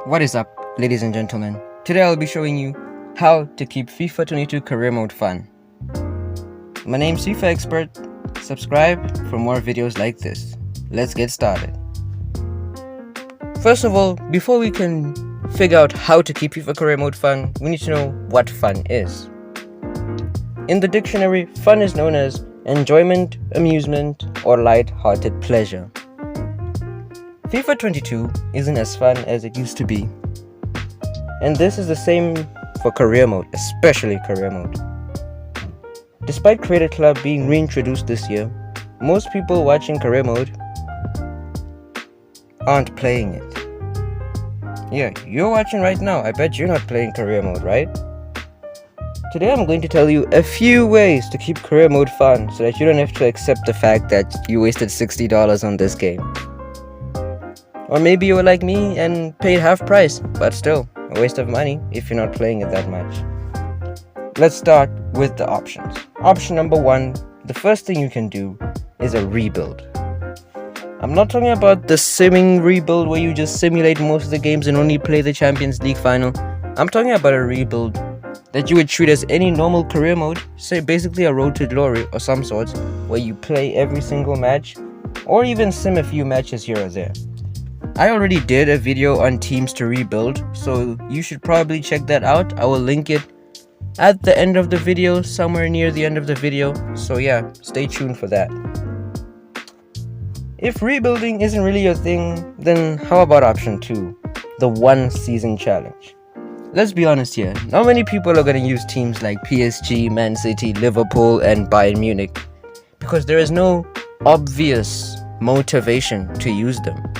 What is up, ladies and gentlemen? Today I'll be showing you how to keep FIFA 22 career mode fun. My name's FIFA Expert. Subscribe for more videos like this. Let's get started. First of all, before we can figure out how to keep FIFA career mode fun, we need to know what fun is. In the dictionary, fun is known as enjoyment, amusement, or light-hearted pleasure. FIFA 22 isn't as fun as it used to be. And this is the same for career mode, especially career mode. Despite Creator Club being reintroduced this year, most people watching career mode aren't playing it. Yeah, you're watching right now. I bet you're not playing career mode, right? Today I'm going to tell you a few ways to keep career mode fun so that you don't have to accept the fact that you wasted $60 on this game. Or maybe you were like me and paid half price, but still, a waste of money if you're not playing it that much. Let's start with the options. Option number 1, the first thing you can do is a rebuild. I'm not talking about the simming rebuild where you just simulate most of the games and only play the Champions League final. I'm talking about a rebuild that you would treat as any normal career mode, say basically a road to glory or some sorts, where you play every single match or even sim a few matches here or there. I already did a video on teams to rebuild, so you should probably check that out. I will link it at the end of the video, somewhere near the end of the video, so yeah, stay tuned for that. If rebuilding isn't really your thing, then how about option 2, the 1 season challenge? Let's be honest here, not many people are going to use teams like PSG, Man City, Liverpool and Bayern Munich, because there is no obvious motivation to use them.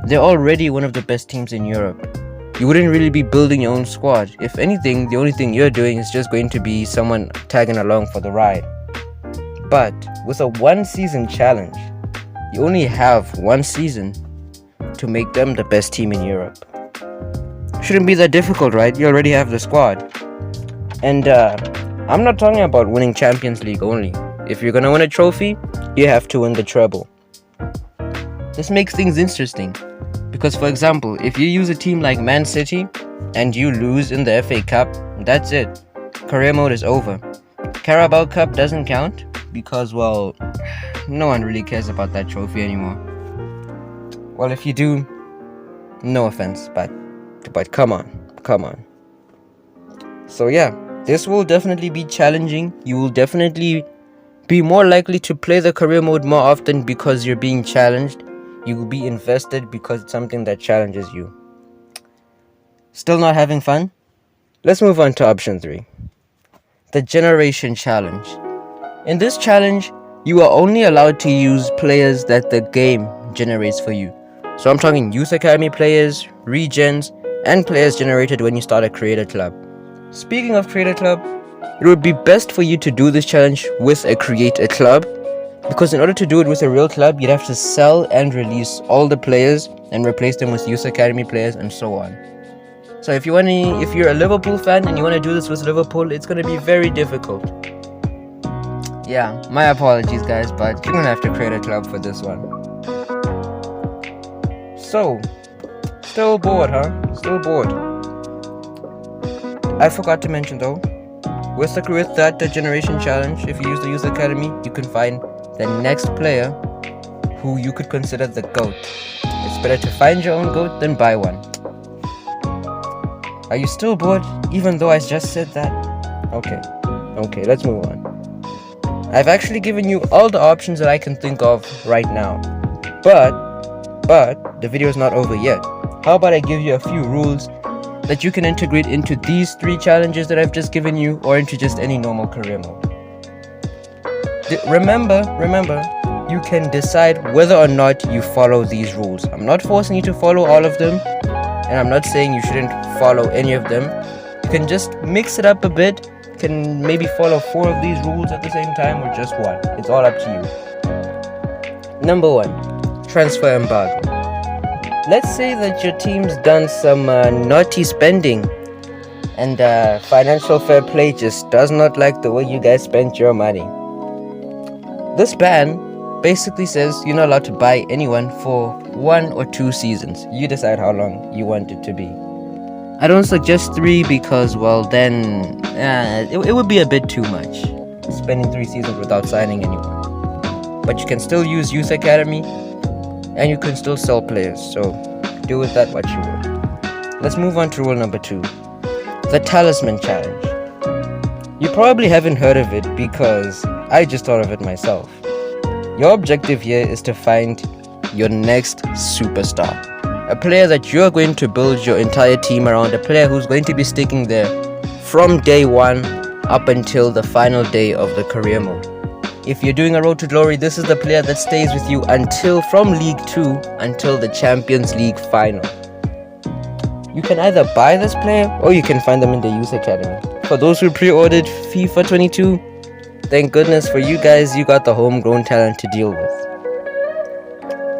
They're already one of the best teams in Europe. You wouldn't really be building your own squad. If anything, the only thing you're doing is just going to be someone tagging along for the ride. But with a 1 season challenge, you only have 1 season to make them the best team in Europe. Shouldn't be that difficult, right? You already have the squad. And I'm not talking about winning Champions League only. If you're gonna win a trophy, you have to win the treble. This makes things interesting. Because for example, if you use a team like Man City and you lose in the FA Cup, that's it. Career mode is over. Carabao Cup doesn't count because, well, no one really cares about that trophy anymore. Well, if you do, no offense, but come on. So yeah, this will definitely be challenging. You will definitely be more likely to play the career mode more often because you're being challenged. You will be invested because it's something that challenges you. Still not having fun? Let's move on to option 3. The Generation Challenge. In this challenge, you are only allowed to use players that the game generates for you. So I'm talking Youth Academy players, regens, and players generated when you start a Creator Club. Speaking of Creator Club, it would be best for you to do this challenge with a Creator Club, because in order to do it with a real club, you'd have to sell and release all the players and replace them with Youth Academy players and so on. So if you're a Liverpool fan and you want to do this with Liverpool, it's going to be very difficult. Yeah, my apologies guys, but you're going to have to create a club for this one. So, still bored, huh? Still bored. I forgot to mention though, with that Generation Challenge, if you use the Youth Academy, you can find the next player who you could consider the GOAT. It's better to find your own GOAT than buy one. Are you still bored even though I just said that? Okay, let's move on. I've actually given you all the options that I can think of right now. But the video is not over yet. How about I give you a few rules that you can integrate into these 3 challenges that I've just given you, or into just any normal career mode. Remember, you can decide whether or not you follow these rules. I'm not forcing you to follow all of them, and I'm not saying you shouldn't follow any of them. You can just mix it up a bit. You can maybe follow 4 of these rules at the same time, or just 1. It's all up to you. Number 1, transfer embargo. Let's say that your team's done some naughty spending, and financial fair play just does not like the way you guys spent your money. This ban basically says you're not allowed to buy anyone for 1 or 2 seasons. You decide how long you want it to be. I don't suggest 3 because, well, then it would be a bit too much, spending 3 seasons without signing anyone. But you can still use Youth Academy, and you can still sell players, so do with that what you will. Let's move on to rule number 2, the Talisman Challenge. You probably haven't heard of it because I just thought of it myself. Your objective here is to find your next superstar. A player that you're going to build your entire team around, a player who's going to be sticking there from day 1 up until the final day of the career mode. If you're doing a road to glory, this is the player that stays with you from League 2 until the Champions League final. You can either buy this player or you can find them in the Youth Academy. For those who pre-ordered FIFA 22, thank goodness for you guys, you got the homegrown talent to deal with.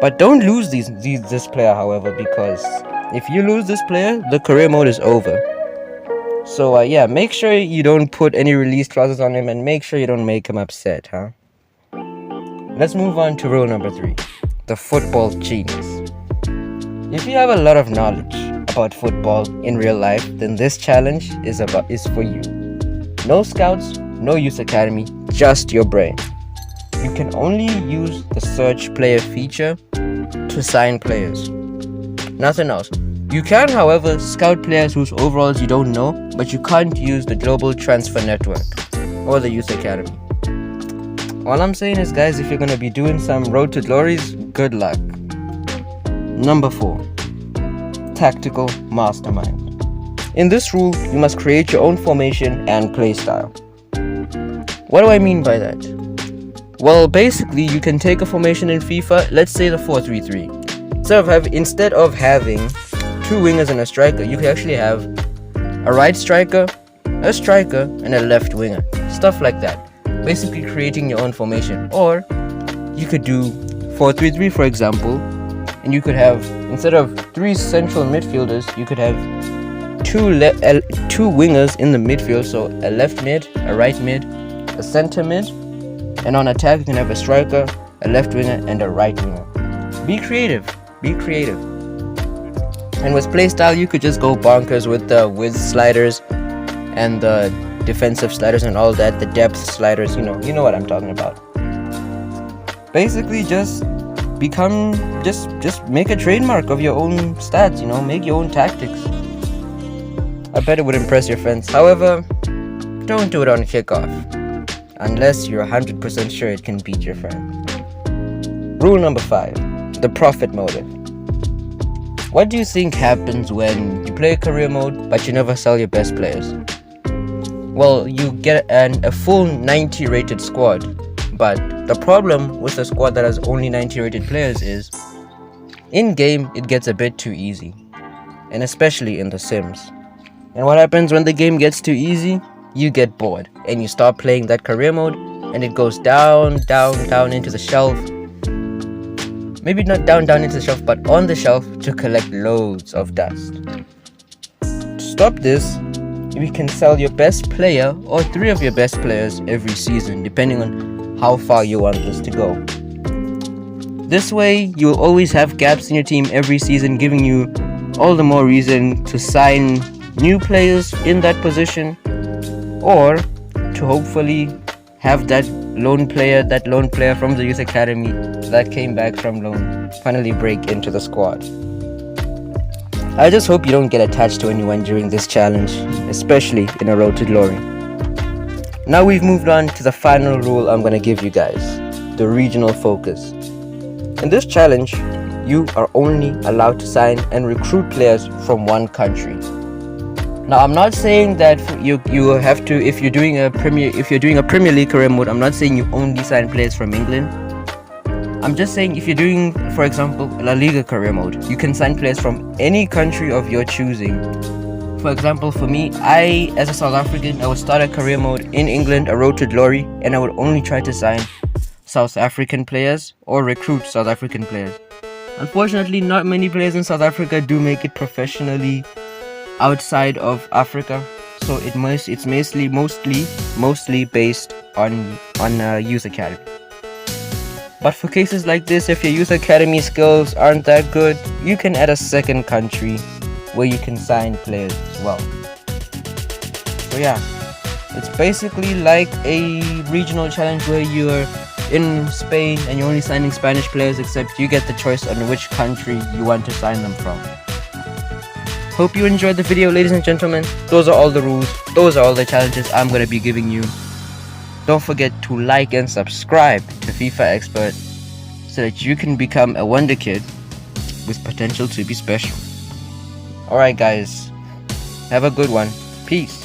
But don't lose this player, however, because if you lose this player, the career mode is over. So yeah, make sure you don't put any release clauses on him, and make sure you don't make him upset, huh? Let's move on to rule number 3, the football genius. If you have a lot of knowledge about football in real life, then this challenge is for you. No scouts, no Youth Academy, just your brain. You can only use the search player feature to sign players. Nothing else. You can, however, scout players whose overalls you don't know, but you can't use the Global Transfer Network or the Youth Academy. All I'm saying is, guys, if you're going to be doing some road to glories, good luck. Number 4, Tactical Mastermind. In this rule, you must create your own formation and play style. What do I mean by that? Well, basically, you can take a formation in FIFA, let's say the 4-3-3. Instead of having 2 wingers and a striker, you can actually have a right striker, a striker, and a left winger. Stuff like that. Basically creating your own formation. Or you could do 4-3-3, for example, and you could have, instead of 3 central midfielders, you could have 2 wingers in the midfield. So a left mid, a right mid, a center mid, and on attack you can have a striker, a left winger, and a right winger. Be creative. And with playstyle, you could just go bonkers with the width sliders and the defensive sliders and all that, the depth sliders, you know what I'm talking about. Basically, just make a trademark of your own stats, make your own tactics. I bet it would impress your friends. However, don't do it on kickoff, unless you're 100% sure it can beat your friend. Rule number 5, the profit motive. What do you think happens when you play career mode but you never sell your best players? Well, you get a full 90 rated squad, but the problem with a squad that has only 90 rated players is, in game it gets a bit too easy, and especially in the Sims. And what happens when the game gets too easy? You get bored and you stop playing that career mode, and it goes down into the shelf. Maybe not down into the shelf, but on the shelf to collect loads of dust. To stop this, you can sell your best player or 3 of your best players every season, depending on how far you want this to go. This way, you will always have gaps in your team every season, giving you all the more reason to sign new players in that position, or to hopefully have that lone player from the Youth Academy that came back from loan finally break into the squad. I just hope you don't get attached to anyone during this challenge, especially in a road to glory. Now we've moved on to the final rule I'm going to give you guys, the regional focus. In this challenge, you are only allowed to sign and recruit players from one country. Now, I'm not saying that you have to, if you're doing a Premier League career mode, I'm not saying you only sign players from England. I'm just saying if you're doing, for example, La Liga career mode, you can sign players from any country of your choosing. For example, for me, as a South African, I would start a career mode in England, a road to glory, and I would only try to sign South African players or recruit South African players. Unfortunately, not many players in South Africa do make it professionally outside of Africa, so it's mostly based on Youth Academy. But for cases like this, if your youth academy skills aren't that good, you can add a second country where you can sign players as well. So yeah, it's basically like a regional challenge where you're in Spain and you're only signing Spanish players, except you get the choice on which country you want to sign them from. Hope you enjoyed the video, ladies and gentlemen. Those are all the rules, those are all the challenges I'm going to be giving you. Don't forget to like and subscribe to FIFA Expert so that you can become a wonder kid with potential to be special. Alright guys, have a good one. Peace.